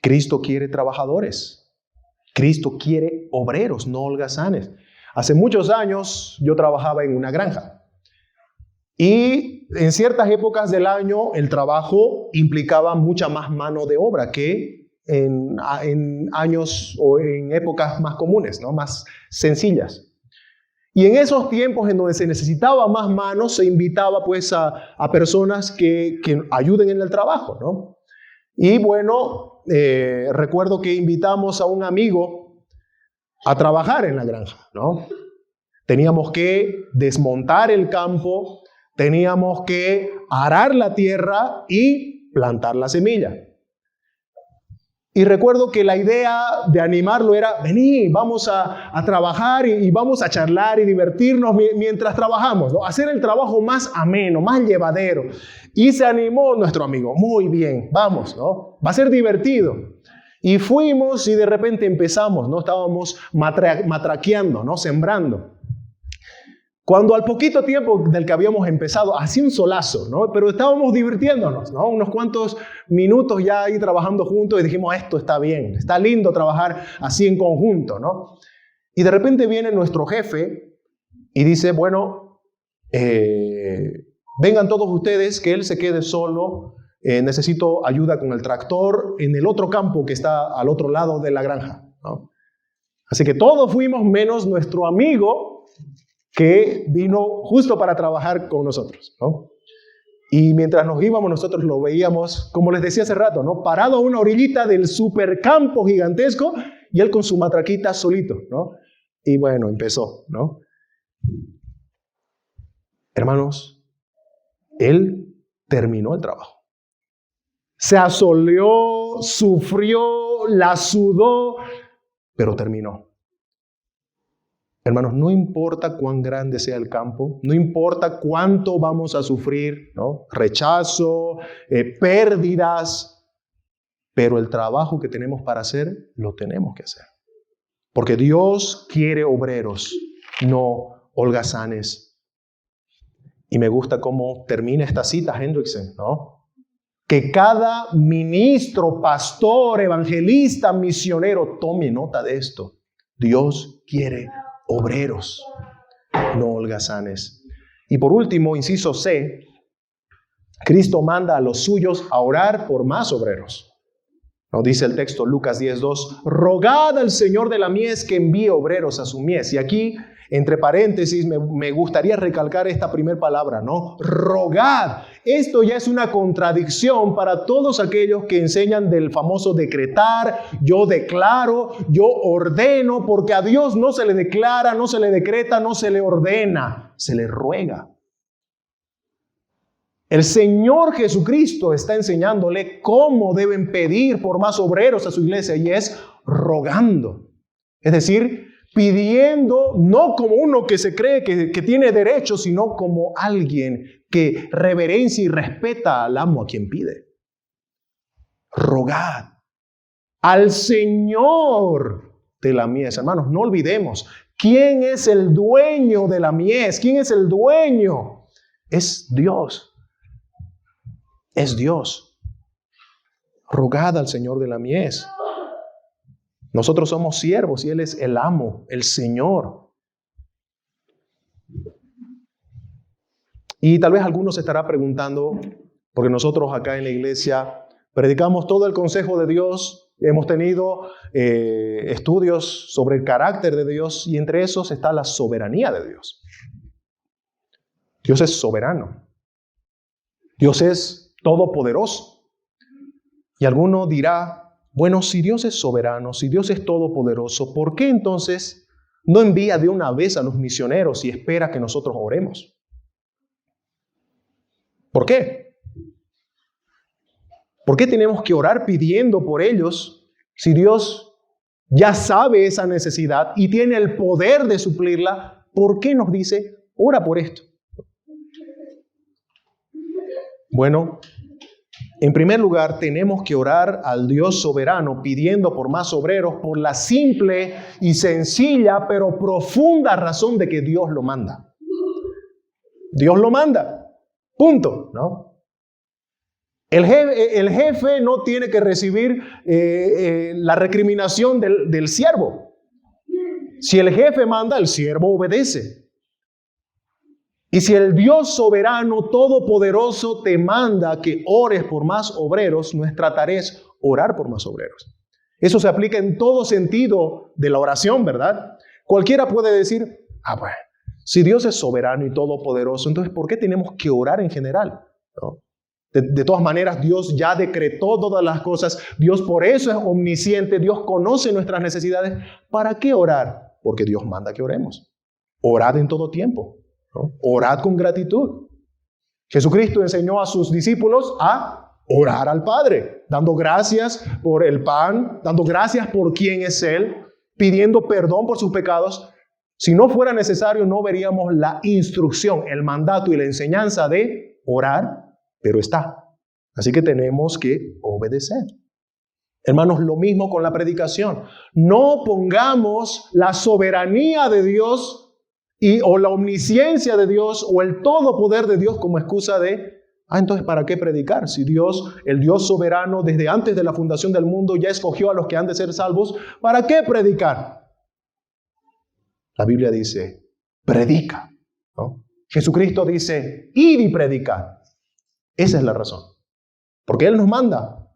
Cristo quiere trabajadores, Cristo quiere obreros, no holgazanes. Hace muchos años yo trabajaba en una granja y en ciertas épocas del año el trabajo implicaba mucha más mano de obra que en años o en épocas más comunes, ¿no? Más sencillas. Y en esos tiempos en donde se necesitaba más manos, se invitaba pues a personas que ayuden en el trabajo, ¿no? Y bueno, recuerdo que invitamos a un amigo a trabajar en la granja, ¿no? Teníamos que desmontar el campo, teníamos que arar la tierra y plantar la semilla. Y recuerdo que la idea de animarlo era, vení, vamos a trabajar y vamos a charlar y divertirnos mientras trabajamos, ¿no? Hacer el trabajo más ameno, más llevadero. Y se animó nuestro amigo, muy bien, vamos, ¿no? Va a ser divertido. Y fuimos y de repente empezamos, ¿no? Estábamos matraqueando, ¿no? Sembrando. Cuando al poquito tiempo del que habíamos empezado, hacía un solazo, ¿no? Pero estábamos divirtiéndonos, ¿no? Unos cuantos minutos ya ahí trabajando juntos y dijimos, esto está bien, está lindo trabajar así en conjunto, ¿no? Y de repente viene nuestro jefe y dice, bueno, vengan todos ustedes, que él se quede solo. Necesito ayuda con el tractor en el otro campo que está al otro lado de la granja, ¿no? Así que todos fuimos menos nuestro amigo que vino justo para trabajar con nosotros, ¿no? Y mientras nos íbamos nosotros lo veíamos, como les decía hace rato, ¿no? Parado a una orillita del supercampo gigantesco y él con su matraquita solito, ¿no? Y bueno, empezó, ¿no? Hermanos, él terminó el trabajo. Se asoleó, sufrió, la sudó, pero terminó. Hermanos, no importa cuán grande sea el campo, no importa cuánto vamos a sufrir, ¿no? Rechazo, pérdidas, pero el trabajo que tenemos para hacer, lo tenemos que hacer. Porque Dios quiere obreros, no holgazanes. Y me gusta cómo termina esta cita Hendrickson, ¿no? que cada ministro, pastor, evangelista, misionero tome nota de esto. Dios quiere obreros, no holgazanes. Y por último, inciso C, Cristo manda a los suyos a orar por más obreros. Nos dice el texto, Lucas 10:2, rogad al Señor de la mies que envíe obreros a su mies. Y aquí, entre paréntesis, me gustaría recalcar esta primera palabra, ¿no? Rogad. Esto ya es una contradicción para todos aquellos que enseñan del famoso decretar, yo declaro, yo ordeno, porque a Dios no se le declara, no se le decreta, no se le ordena, se le ruega. El Señor Jesucristo está enseñándole cómo deben pedir por más obreros a su iglesia, y es rogando. Es decir, pidiendo no como uno que se cree que tiene derecho, sino como alguien que reverencia y respeta al amo a quien pide. Rogad al Señor de la mies. Hermanos, no olvidemos, ¿quién es el dueño de la mies? ¿Quién es el dueño? Es Dios. Es Dios. Rogad al Señor de la mies. Nosotros somos siervos y Él es el amo, el Señor. Y tal vez algunos se estará preguntando, porque nosotros acá en la iglesia predicamos todo el consejo de Dios, hemos tenido estudios sobre el carácter de Dios, y entre esos está la soberanía de Dios. Dios es soberano. Dios es todopoderoso. Y alguno dirá, bueno, si Dios es soberano, si Dios es todopoderoso, ¿por qué entonces no envía de una vez a los misioneros y espera que nosotros oremos? ¿Por qué? ¿Por qué tenemos que orar pidiendo por ellos si Dios ya sabe esa necesidad y tiene el poder de suplirla? ¿Por qué nos dice, ora por esto? Bueno, en primer lugar, tenemos que orar al Dios soberano pidiendo por más obreros por la simple y sencilla pero profunda razón de que Dios lo manda. Dios lo manda. Punto, ¿no? El jefe no tiene que recibir la recriminación del siervo. Si el jefe manda, el siervo obedece. Y si el Dios soberano, todopoderoso, te manda que ores por más obreros, nuestra tarea es orar por más obreros. Eso se aplica en todo sentido de la oración, ¿verdad? Cualquiera puede decir, bueno, si Dios es soberano y todopoderoso, entonces ¿por qué tenemos que orar en general? ¿No? De todas maneras, Dios ya decretó todas las cosas. Dios por eso es omnisciente. Dios conoce nuestras necesidades. ¿Para qué orar? Porque Dios manda que oremos. Orad en todo tiempo, ¿no? Orad con gratitud. Jesucristo enseñó a sus discípulos a orar al Padre, dando gracias por el pan, dando gracias por quién es Él, pidiendo perdón por sus pecados. Si no fuera necesario, no veríamos la instrucción, el mandato y la enseñanza de orar, pero está. Así que tenemos que obedecer. Hermanos, lo mismo con la predicación. No pongamos la soberanía de Dios o la omnisciencia de Dios o el todopoder de Dios como excusa de, entonces ¿para qué predicar? Si Dios, el Dios soberano, desde antes de la fundación del mundo ya escogió a los que han de ser salvos, ¿para qué predicar? La Biblia dice, predica, ¿no? Jesucristo dice, id y predicad. Esa es la razón. Porque Él nos manda.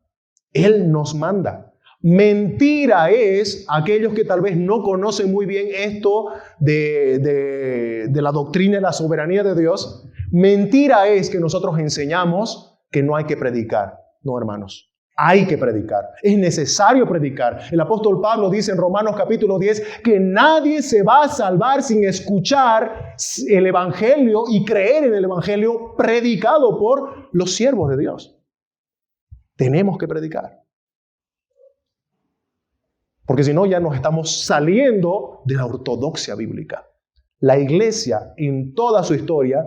Él nos manda. Mentira es aquellos que tal vez no conocen muy bien esto de la doctrina y la soberanía de Dios. Mentira es que nosotros enseñamos que no hay que predicar. No, hermanos. Hay que predicar. Es necesario predicar. El apóstol Pablo dice en Romanos capítulo 10 que nadie se va a salvar sin escuchar el evangelio y creer en el evangelio predicado por los siervos de Dios. Tenemos que predicar. Porque si no, ya nos estamos saliendo de la ortodoxia bíblica. La iglesia, en toda su historia,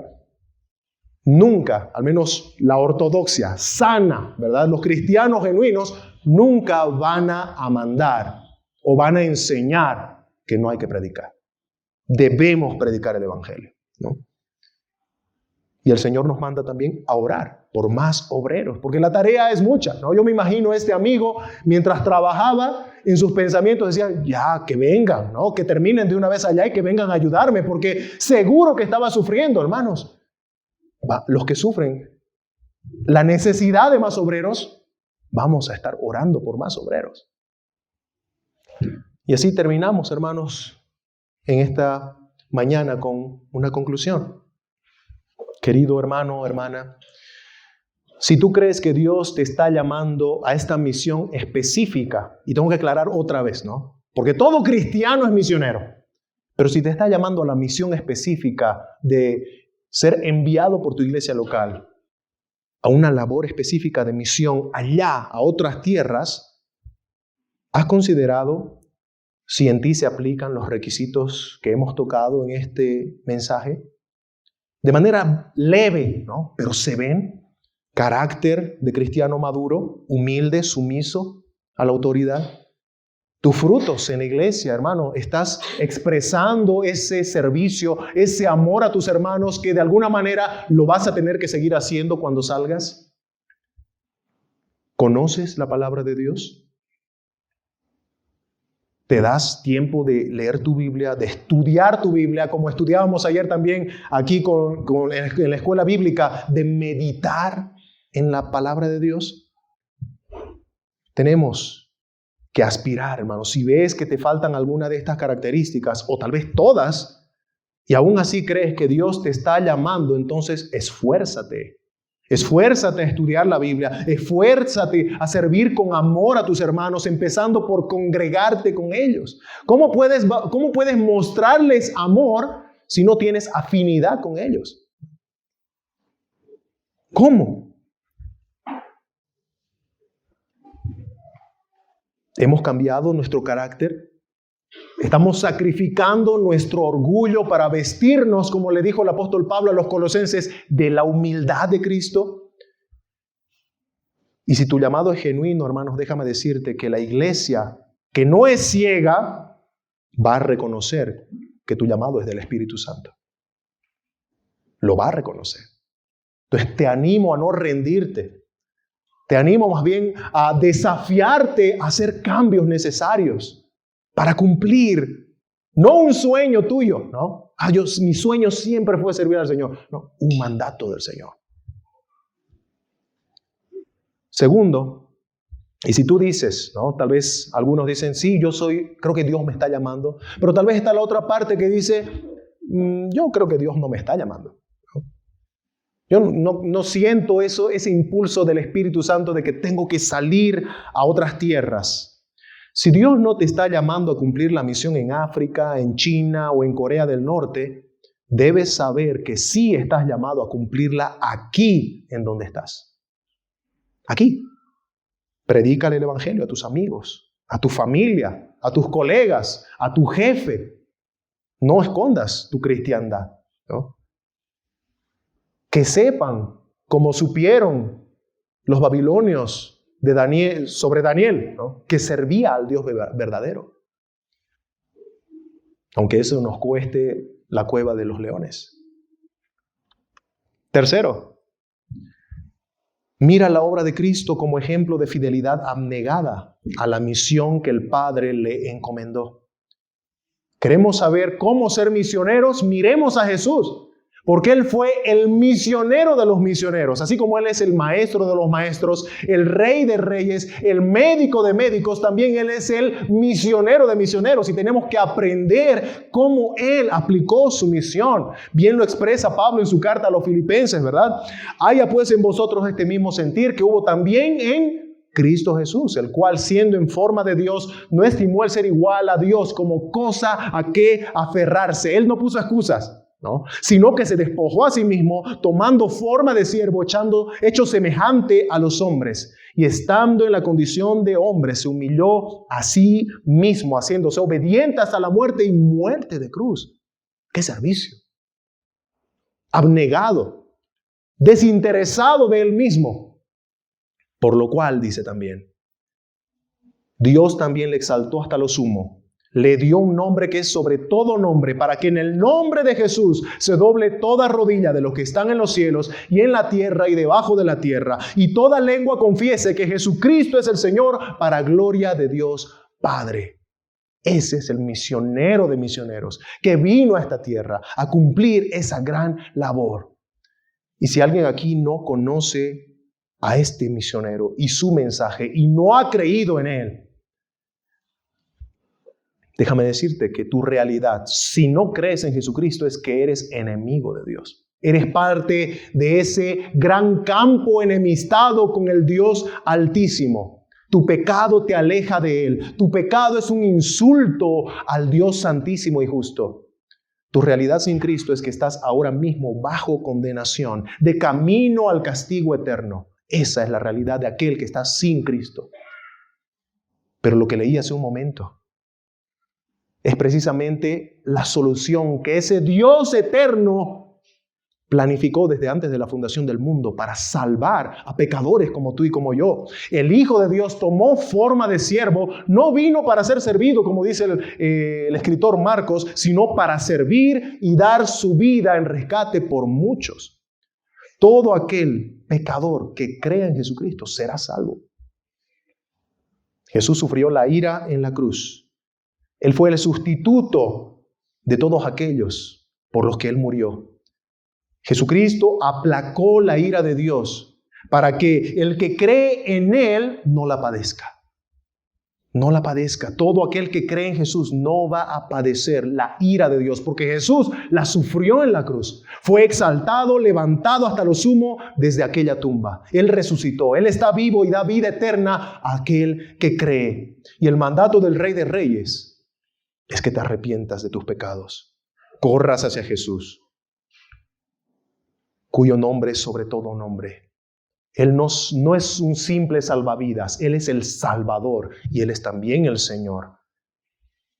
nunca, al menos la ortodoxia sana, ¿verdad? Los cristianos genuinos nunca van a mandar o van a enseñar que no hay que predicar. Debemos predicar el evangelio, ¿no? Y el Señor nos manda también a orar por más obreros, porque la tarea es mucha, ¿no? Yo me imagino a este amigo, mientras trabajaba, en sus pensamientos decía, ya, que vengan, ¿no? Que terminen de una vez allá y que vengan a ayudarme, porque seguro que estaba sufriendo, hermanos. Los que sufren la necesidad de más obreros, vamos a estar orando por más obreros. Y así terminamos, hermanos, en esta mañana con una conclusión. Querido hermano, hermana, si tú crees que Dios te está llamando a esta misión específica, y tengo que aclarar otra vez, ¿no? Porque todo cristiano es misionero, pero si te está llamando a la misión específica de ser enviado por tu iglesia local a una labor específica de misión allá, a otras tierras, ¿has considerado si en ti se aplican los requisitos que hemos tocado en este mensaje? De manera leve, ¿no? Pero se ven. Carácter de cristiano maduro, humilde, sumiso a la autoridad. Tus frutos en la iglesia, hermano, estás expresando ese servicio, ese amor a tus hermanos que de alguna manera lo vas a tener que seguir haciendo cuando salgas. ¿Conoces la palabra de Dios? ¿Te das tiempo de leer tu Biblia, de estudiar tu Biblia, como estudiábamos ayer también aquí en la escuela bíblica, de meditar en la palabra de Dios? Tenemos que aspirar, hermanos. Si ves que te faltan alguna de estas características, o tal vez todas, y aún así crees que Dios te está llamando, entonces esfuérzate. Esfuérzate a estudiar la Biblia, esfuérzate a servir con amor a tus hermanos, empezando por congregarte con ellos. ¿Cómo puedes mostrarles amor si no tienes afinidad con ellos? ¿Cómo? ¿Hemos cambiado nuestro carácter? ¿Estamos sacrificando nuestro orgullo para vestirnos, como le dijo el apóstol Pablo a los colosenses, de la humildad de Cristo? Y si tu llamado es genuino, hermanos, déjame decirte que la iglesia, que no es ciega, va a reconocer que tu llamado es del Espíritu Santo. Lo va a reconocer. Entonces te animo a no rendirte. Te animo más bien a desafiarte a hacer cambios necesarios para cumplir, no un sueño tuyo, ¿no? Mi sueño siempre fue servir al Señor. No, un mandato del Señor. Segundo, y si tú dices, ¿no? Tal vez algunos dicen, sí, creo que Dios me está llamando, pero tal vez está la otra parte que dice, yo creo que Dios no me está llamando. Yo no siento ese impulso del Espíritu Santo de que tengo que salir a otras tierras. Si Dios no te está llamando a cumplir la misión en África, en China o en Corea del Norte, debes saber que sí estás llamado a cumplirla aquí en donde estás. Aquí. Predícale el Evangelio a tus amigos, a tu familia, a tus colegas, a tu jefe. No escondas tu cristiandad, ¿no? Que sepan, como supieron los babilonios sobre Daniel, ¿no? Que servía al Dios verdadero. Aunque eso nos cueste la cueva de los leones. Tercero, mira la obra de Cristo como ejemplo de fidelidad abnegada a la misión que el Padre le encomendó. ¿Queremos saber cómo ser misioneros? Miremos a Jesús. Porque Él fue el misionero de los misioneros, así como Él es el maestro de los maestros, el rey de reyes, el médico de médicos, también Él es el misionero de misioneros y tenemos que aprender cómo Él aplicó su misión. Bien lo expresa Pablo en su carta a los Filipenses, ¿verdad? Haya pues en vosotros este mismo sentir que hubo también en Cristo Jesús, el cual siendo en forma de Dios, no estimó el ser igual a Dios como cosa a que aferrarse. Él no puso excusas. ¿No? Sino que se despojó a sí mismo, tomando forma de siervo, hecho semejante a los hombres, y estando en la condición de hombre, se humilló a sí mismo, haciéndose obediente hasta la muerte y muerte de cruz. ¡Qué servicio! Abnegado, desinteresado de él mismo. Por lo cual, dice también, Dios también le exaltó hasta lo sumo, le dio un nombre que es sobre todo nombre, para que en el nombre de Jesús se doble toda rodilla de los que están en los cielos y en la tierra y debajo de la tierra, y toda lengua confiese que Jesucristo es el Señor, para gloria de Dios Padre. Ese es el misionero de misioneros que vino a esta tierra a cumplir esa gran labor. Y si alguien aquí no conoce a este misionero y su mensaje y no ha creído en él, déjame decirte que tu realidad, si no crees en Jesucristo, es que eres enemigo de Dios. Eres parte de ese gran campo enemistado con el Dios Altísimo. Tu pecado te aleja de Él. Tu pecado es un insulto al Dios Santísimo y Justo. Tu realidad sin Cristo es que estás ahora mismo bajo condenación, de camino al castigo eterno. Esa es la realidad de aquel que está sin Cristo. Pero lo que leí hace un momento es precisamente la solución que ese Dios eterno planificó desde antes de la fundación del mundo para salvar a pecadores como tú y como yo. El Hijo de Dios tomó forma de siervo, no vino para ser servido, como dice el escritor Marcos, sino para servir y dar su vida en rescate por muchos. Todo aquel pecador que crea en Jesucristo será salvo. Jesús sufrió la ira en la cruz. Él fue el sustituto de todos aquellos por los que Él murió. Jesucristo aplacó la ira de Dios para que el que cree en Él no la padezca. No la padezca. Todo aquel que cree en Jesús no va a padecer la ira de Dios, porque Jesús la sufrió en la cruz. Fue exaltado, levantado hasta lo sumo desde aquella tumba. Él resucitó. Él está vivo y da vida eterna a aquel que cree. Y el mandato del Rey de Reyes es que te arrepientas de tus pecados, corras hacia Jesús, cuyo nombre es sobre todo nombre. Él no es un simple salvavidas, Él es el Salvador y Él es también el Señor.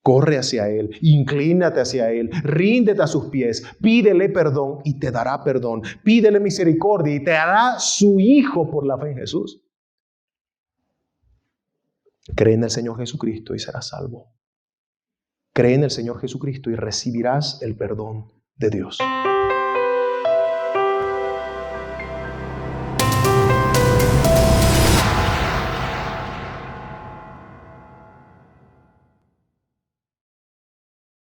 Corre hacia Él, inclínate hacia Él, ríndete a sus pies, pídele perdón y te dará perdón, pídele misericordia y te hará su hijo por la fe en Jesús. Cree en el Señor Jesucristo y serás salvo. Cree en el Señor Jesucristo y recibirás el perdón de Dios.